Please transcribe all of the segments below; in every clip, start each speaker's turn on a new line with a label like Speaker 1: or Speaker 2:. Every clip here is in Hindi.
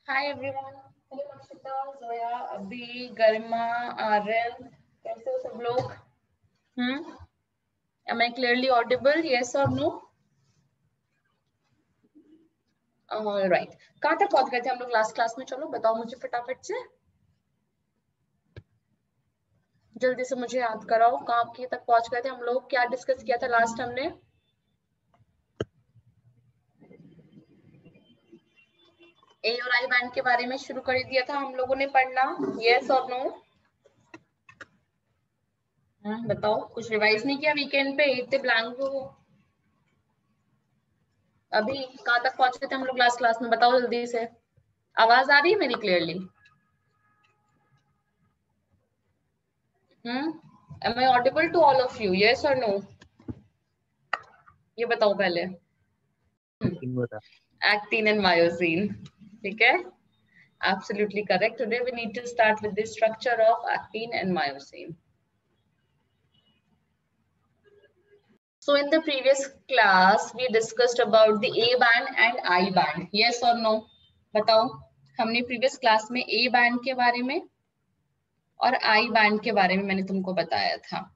Speaker 1: Hi everyone, hello Akshita, Zoya, अभी, गरिमा, आर्यन, कैसे हो सब लोग? Am I clearly audible? Yes or no? All right. कहाँ तक पहुंच गए थे हम लोग लास्ट क्लास में? चलो बताओ मुझे फटाफट से, जल्दी से मुझे याद कराओ कहाँ तक पहुंच गए थे हम लोग, क्या डिस्कस किया था लास्ट हमने? ए और आई बैंड के बारे में शुरू कर दिया था हम लोगों ने पढ़ना। यस और नो? बताओ, कुछ रिवाइज नहीं किया वीकेंड पे? इतने ब्लैंक हो अभी। कहाँ तक पहुंचे थे हम लोग लास्ट क्लास में? बताओ जल्दी से। आवाज आ रही है मेरी clearly? Am I audible to all of you? Yes or no? ये बताओ पहले। Actin and myosin. ठीक है? Absolutely correct. Today we need to start with the structure of actin and myosin. So in the previous class we discussed about the A band and I band. Yes or no? बताओ। हमने previous class में A band के बारे में और I band के बारे में मैंने तुमको बताया था।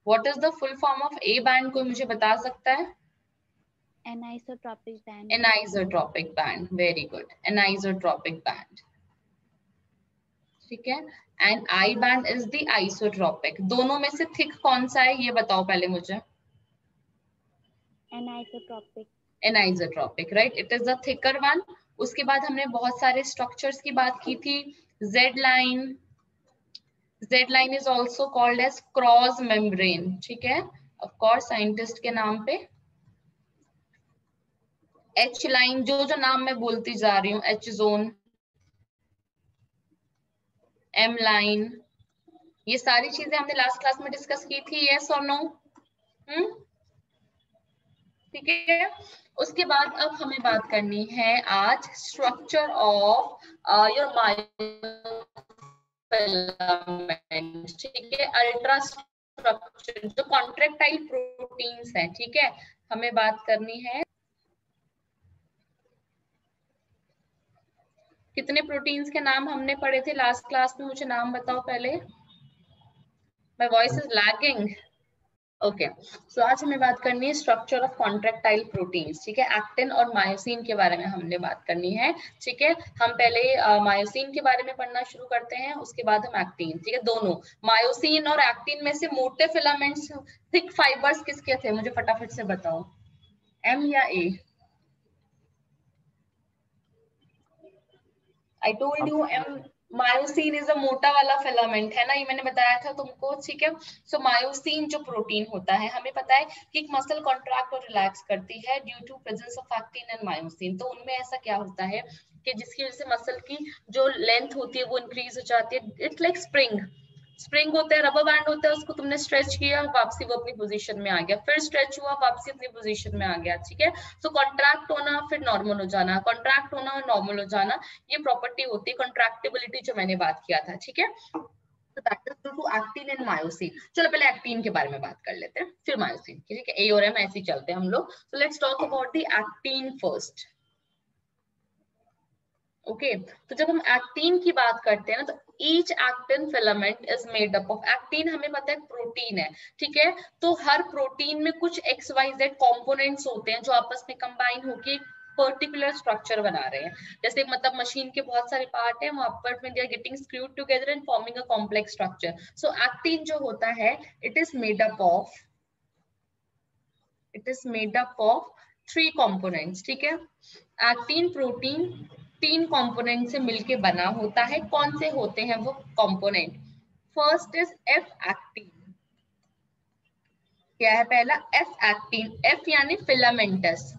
Speaker 1: What is the full form of A band? कोई मुझे बता सकता है?
Speaker 2: Anisotropic band.
Speaker 1: Anisotropic band. Very good. Anisotropic band. ठीक है। And I band is the isotropic. दोनों में से थिक कौन सा है ये बताओ पहले मुझे।
Speaker 2: Anisotropic.
Speaker 1: Anisotropic, right? It is the thicker one. उसके बाद हमने बहुत सारे स्ट्रक्चर्स की बात की थी। Z line, Z line is also called as cross membrane. ठीक है, ऑफ कोर्स साइंटिस्ट के नाम पे। एच लाइन, जो नाम मैं बोलती जा रही हूँ, एच जोन, एम लाइन, ये सारी चीजें हमने लास्ट क्लास में डिस्कस की थी। यस और नो? ठीक है। उसके बाद अब हमें बात करनी है आज स्ट्रक्चर ऑफ योर मायोफिलामेंट। ठीक है, अल्ट्रा स्ट्रक्चर जो कॉन्ट्रैक्टाइल प्रोटीन्स हैं। ठीक है, हमें बात करनी है। कितने प्रोटीन्स के नाम हमने पढ़े थे लास्ट क्लास में? मुझे नाम बताओ पहले। My voice is lagging. Okay, so आज हमें बात करनी है स्ट्रक्चर ऑफ कॉन्ट्रैक्टाइल प्रोटीन्स। ठीक है, एक्टिन और मायोसिन के बारे में हमने बात करनी है। ठीक है, हम पहले मायोसिन के बारे में पढ़ना शुरू करते हैं, उसके बाद हम एक्टिन। ठीक है, दोनों मायोसिन और एक्टिन में से मोटे फिलामेंट्स, थिक फाइबर्स किसके थे? मुझे फटाफट से बताओ, एम या A? I told you M. Myosin is a मोटा वाला फिलामेंट है ना, ये मैंने बताया था तुमको। ठीक है, सो मायोसिन जो प्रोटीन होता है, हमें पता है कि एक मसल कॉन्ट्रैक्ट और रिलैक्स करती है due to presence of actin and myosin. तो उनमें ऐसा क्या होता है कि जिसकी वजह से मसल की जो लेंथ होती है वो इंक्रीज हो जाती है। It's like spring. स्प्रिंग होता है, रबर बैंड होता है, उसको तुमने स्ट्रेच किया, वापसी वो अपनी पोजीशन में आ गया, फिर स्ट्रेच हुआ, वापसी अपनी पोजीशन में आ गया। ठीक है, सो कॉन्ट्रैक्ट होना फिर नॉर्मल हो जाना, कॉन्ट्रैक्ट होना और नॉर्मल हो जाना, ये प्रॉपर्टी होती है कॉन्ट्रैक्टिबिलिटी जो मैंने बात किया था। ठीक है, तो that is due to actin and myosin. चलो पहले एक्टिन के बारे में बात कर लेते हैं, फिर मायोसिन। ठीक है, ए और एम ऐसे ही चलते हैं हम लोग। So let's talk about the actin first. Okay, तो जब हम एक्टिन की बात करते हैं ना, तो each actin filament is made up of. Actin हमें पता है प्रोटीन है। ठीक है, तो हर प्रोटीन में कुछ XYZ कंपोनेंट्स होते हैं जो आपस में कंबाइन होके पर्टिकुलर स्ट्रक्चर बना रहे हैं। जैसे मतलब मशीन के बहुत सारे पार्ट हैं, वहां पर में they are getting screwed together and forming a complex structure. So actin जो होता है, it is made up of 3 components. ठीक है, एक्टिन प्रोटीन 3 कंपोनेंट से मिलके बना होता है। कौन से होते हैं वो component? First is F actin. क्या है पहला? F actin. एफ यानी filamentous.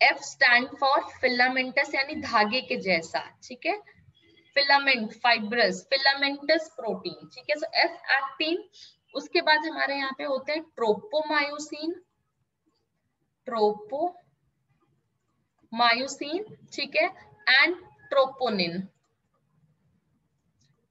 Speaker 1: F stand for filamentous यानी धागे के जैसा। ठीक है, फिलामेंट, फाइब्रस, फिलामेंटस प्रोटीन। ठीक है, सो एफ एक्टिन। उसके बाद हमारे यहाँ पे होते हैं ट्रोपोमायोसिन, ठीक है, एंड ट्रोपोनिन।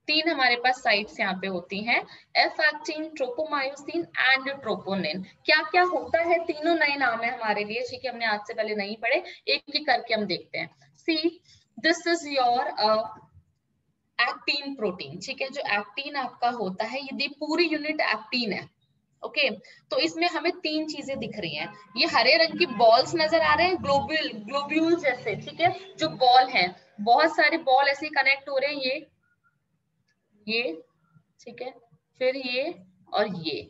Speaker 1: 3 हमारे पास साइट्स यहाँ पे होती हैं, F actin, tropomyosin and troponin. क्या क्या होता है? तीनों नए नाम है हमारे लिए। ठीक है, हमने आज से पहले नहीं पढ़े, एक एक करके हम देखते हैं। See, this is your actin protein, ठीक है। जो एक्टिन आपका होता है, यदि पूरी यूनिट एक्टिन है, ओके तो इसमें हमें तीन चीजें दिख रही हैं। ये हरे रंग की बॉल्स नजर आ रहे हैं, ग्लोब्यूल जैसे, ठीक है। जो बॉल हैं, बहुत सारे बॉल ऐसे कनेक्ट हो रहे हैं, ये ठीक है, फिर ये और ये।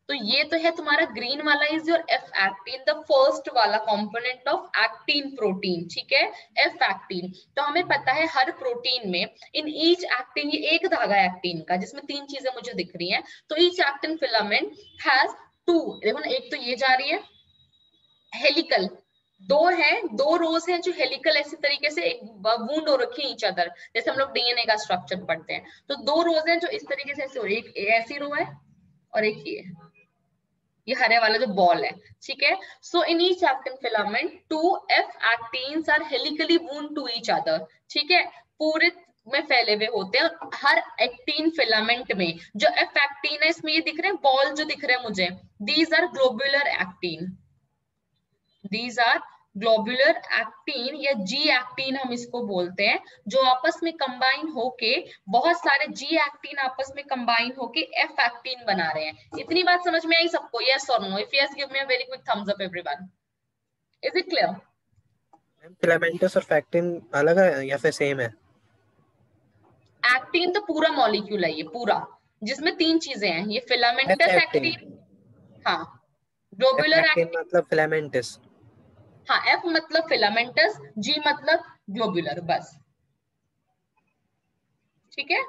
Speaker 1: तो ये तो है तुम्हारा ग्रीन वाला is your F actin, the first वाला कंपोनेंट ऑफ एक्टिन प्रोटीन, ठीक है, एफ एक्टिन। तो हमें पता है हर प्रोटीन में इन ईच एक्टिन, ये एक धागा एक्टिन का जिसमें तीन चीजें मुझे दिख रही हैं, तो each actin filament has two, देखो ना, एक तो ये जा रही है हेलिकल, दो है, दो रोज हैं जो हेलिकल ऐसे तरीके से एक वूंड हो रखी है ईच अदर, जैसे हम लोग डीएनए का स्ट्रक्चर पढ़ते हैं, तो दो रोज हैं जो इस तरीके से ऐसे हो रही है, एक ऐसी रो है और एक ये हरे वाला जो बॉल है, ठीक है। So in each actin filament two F actins are helically wound to each other, ठीक है, पूरे में फैले हुए होते हैं हर एक्टिन फिलामेंट में। जो एफ एक्टिन है इसमें ये दिख रहे हैं बॉल जो दिख रहे हैं मुझे, these are globular actin, these are globular actin या जी एक्टिन हम इसको बोलते हैं, जो आपस में कंबाइन होके, बहुत सारे जी एक्टिन आपस में कंबाइन होके एफ एक्टिन बना रहे हैं। इतनी बात समझ में आई सबको? यस और no? If yes give me a very quick thumbs up everyone. Is it clear?
Speaker 2: Filamentous और फैक्टिन अलग है या फिर सेम है?
Speaker 1: एक्टिन तो पूरा मॉलिक्यूल है, ये पूरा जिसमें तीन चीजें हैं, ये
Speaker 2: एफ
Speaker 1: फिलामेंटस
Speaker 2: एक्टिन,
Speaker 1: एक्टिन, हाँ,
Speaker 2: एफ
Speaker 1: ग्लोबुलर
Speaker 2: एक्टिन
Speaker 1: एक्टिन,
Speaker 2: मतलब फिलामेंटस।
Speaker 1: हाँ, एफ मतलब फिलामेंटस, जी मतलब ग्लोबुलर, बस, ठीक है,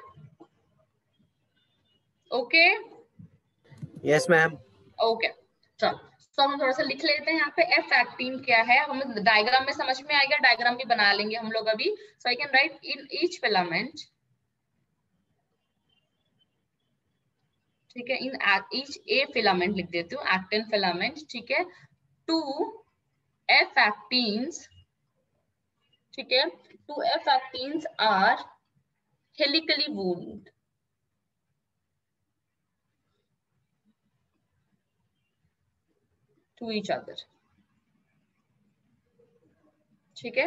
Speaker 1: ओके
Speaker 2: यस मैम।
Speaker 1: ओके। चलो, तो हम थोड़ा सा लिख लेते हैं यहाँ पे एफ एक्टिन क्या है, हमें डायग्राम में समझ में आएगा, डायग्राम भी बना लेंगे हम लोग अभी। So I can write in each filament, ठीक है, इन ईच ए फिलामेंट लिख देती हूँ, एक्टिन फिलामेंट, ठीक है, टू एफ एक्टिन्स, ठीक है, two F actins are helically wound to each other, ठीक है,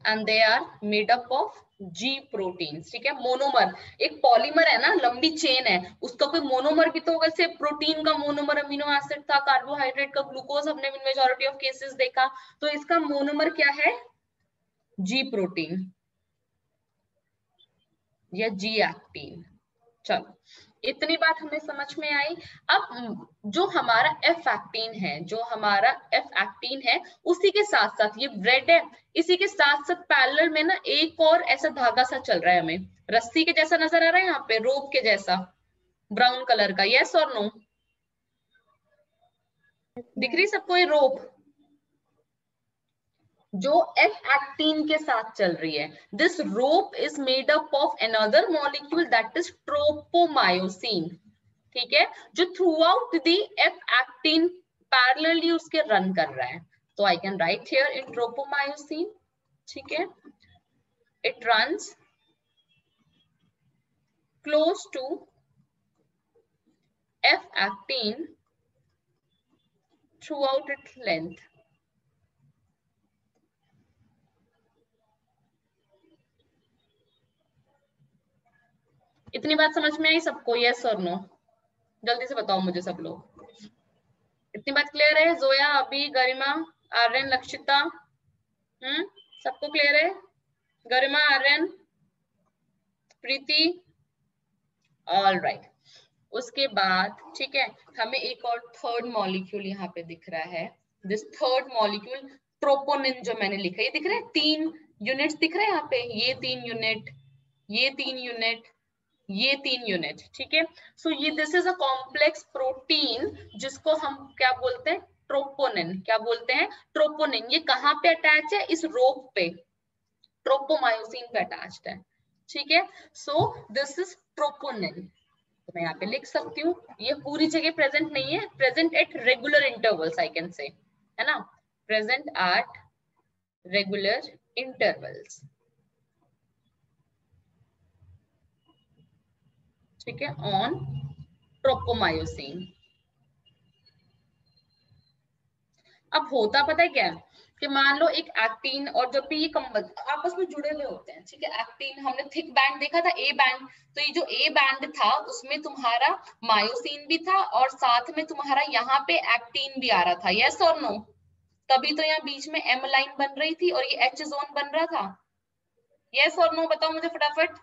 Speaker 1: and they are made up of G protein, ठीक है, मोनोमर, एक पॉलीमर है ना, लंबी चेन है, उसका कोई मोनोमर भी तो होगा, जैसे प्रोटीन का मोनोमर अमीनो एसिड था, कार्बोहाइड्रेट का ग्लूकोज हमने मेजॉरिटी ऑफ केसेस देखा, तो इसका मोनोमर क्या है? जी प्रोटीन या जी एक्टिन। चलो, इतनी बात हमें समझ में आई। अब जो हमारा एफ एक्टिन है, जो हमारा एफ एक्टिन है, उसी के साथ साथ ये रेड है, इसी के साथ साथ पैरेलल में ना एक और ऐसा धागा सा चल रहा है, हमें रस्सी के जैसा नजर आ रहा है यहाँ पे, रोप के जैसा, ब्राउन कलर का, यस और नो? दिख रही सबको ये रोप जो एफ एक्टिन के साथ चल रही है? This rope is made up of another molecule that is tropomyosin, ठीक है, जो throughout the F actin parallelly उसके रन कर रहा है। तो I can write here in tropomyosin, ठीक है, it runs close to F actin throughout its length. इतनी बात समझ में आई सबको? यस और नो? जल्दी से बताओ मुझे सब लोग। इतनी बात क्लियर है? जोया, अभी, गरिमा, आर्यन, लक्षिता, सबको क्लियर है? गरिमा, आर्यन, प्रीति, ऑल राइट। उसके बाद, ठीक है, हमें एक और थर्ड मॉलिक्यूल यहाँ पे दिख रहा है, दिस थर्ड मॉलिक्यूल ट्रोपोनिन, जो मैंने लिखा है, ये दिख रहा है, तीन यूनिट्स दिख रहे हैं यहाँ पे, ये तीन यूनिट, ये तीन यूनिट, ये तीन यूनिट, ठीक है। सो ये this is a complex protein जिसको हम क्या बोलते हैं? ट्रोपोनिन। क्या बोलते हैं? ट्रोपोनिन। ये कहाँ पे अटैच है? इस रोप पे, ट्रोपोमायोसिन पे अटैच्ड है, ठीक है। So this is troponin. तो मैं यहाँ पे लिख सकती हूँ, ये पूरी जगह प्रेजेंट नहीं है, present at regular intervals I can say, है ना, प्रेजेंट एट रेगुलर इंटरवल्स, ठीक है, ऑन ट्रोपोमायोसिन। अब होता पता है क्या है? कि मान लो एक एक्टिन और जब भी ये आपस में जुड़े हुए होते हैं, ठीक है, एक्टिन हमने थिक बैंड देखा था, ए बैंड, तो ये जो ए बैंड था उसमें तुम्हारा मायोसिन भी था और साथ में तुम्हारा यहाँ पे एक्टिन भी आ रहा था, यस और नो? तभी तो यहाँ बीच में एम लाइन बन रही थी और ये एच जोन बन रहा था, यस और नो? बताओ मुझे फटाफट।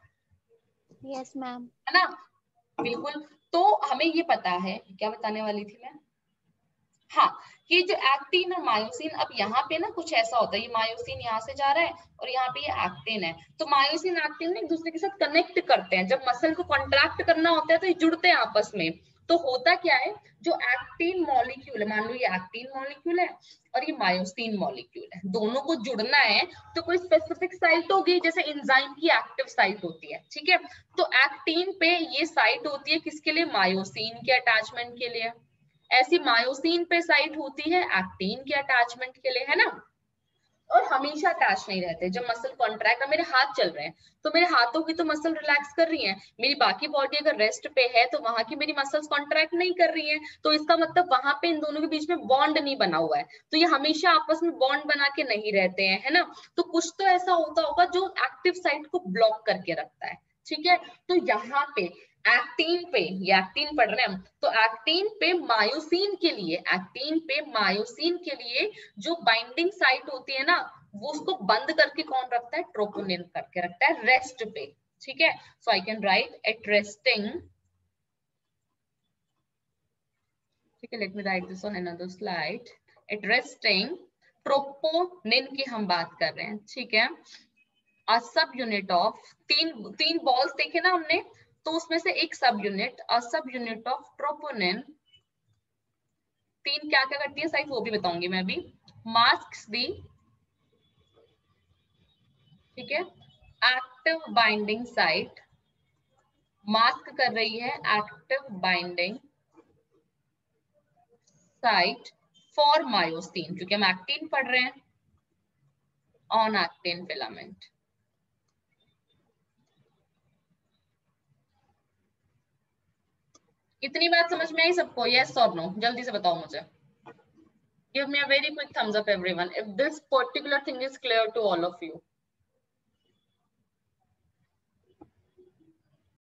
Speaker 3: Yes ma'am.
Speaker 1: है ना, बिल्कुल। तो हमें ये पता है, क्या बताने वाली थी मैं, हाँ, ये जो एक्टिन और मायोसिन, अब यहाँ पे ना कुछ ऐसा होता है, ये मायोसिन यहाँ से जा रहा है और यहाँ पे ये एक्टिन है, तो मायोसिन एक्टिन एक दूसरे के साथ कनेक्ट करते हैं, जब मसल को कॉन्ट्रैक्ट करना होता है तो ये जुड़ते हैं आपस में। तो होता क्या है, जो एक्टिन मॉलिक्यूल है, मान लो ये एक्टिन मॉलिक्यूल है और ये मायोसिन मॉलिक्यूल है, दोनों को जुड़ना है तो कोई स्पेसिफिक साइट होगी, जैसे एंजाइम की एक्टिव साइट होती है, ठीक है, तो एक्टिन पे ये साइट होती है किसके लिए, मायोसिन के अटैचमेंट के लिए, ऐसी मायोसिन पे साइट होती है एक्टिन के अटैचमेंट के लिए, है ना, और हमेशा अटैच नहीं रहते। जब मसल कॉन्ट्रैक्ट, मेरे हाथ चल रहे हैं तो मेरे हाथों की तो मसल रिलैक्स कर रही है, मेरी बाकी बॉडी अगर रेस्ट पे है तो वहां की मेरी मसल्स कॉन्ट्रैक्ट नहीं कर रही है, तो इसका मतलब वहां पे इन दोनों के बीच में बॉन्ड नहीं बना हुआ है, तो ये हमेशा आपस में बॉन्ड बना के नहीं रहते हैं, है ना, तो कुछ तो ऐसा होता होगा जो एक्टिव साइट को ब्लॉक करके रखता है, ठीक है। तो यहाँ पे एक्टिन पे, ये एक्टिन पढ़ रहे हैं हम, तो एक्टिन पे मायोसिन के लिए, एक्टिन पे मायोसिन के लिए जो बाइंडिंग साइट होती है ना, वो उसको बंद करके कौन रखता है, ट्रोपोनिन करके रखता है रेस्ट पे, ठीक है। So I can write at resting, ठीक है, let me write this on another slide, at resting troponin की हम बात कर रहे हैं, ठीक है, अ सब यूनिट ऑफ, तीन बॉल्स देखे ना हमने, तो उसमें से एक सब यूनिट, अ सब यूनिट ऑफ ट्रोपोनिन, तीन क्या क्या करती है साइट वो भी बताऊंगी मैं अभी, मास्क्स दी, ठीक है, एक्टिव बाइंडिंग साइट, मास्क कर रही है active binding site for myosin, क्योंकि हम एक्टिन पढ़ रहे हैं, ऑन एक्टिन फिलामेंट। इतनी बात समझ में आई सबको, यस और नो? जल्दी से बताओ मुझे, give me a very quick thumbs up everyone if this particular thing is clear to all of you.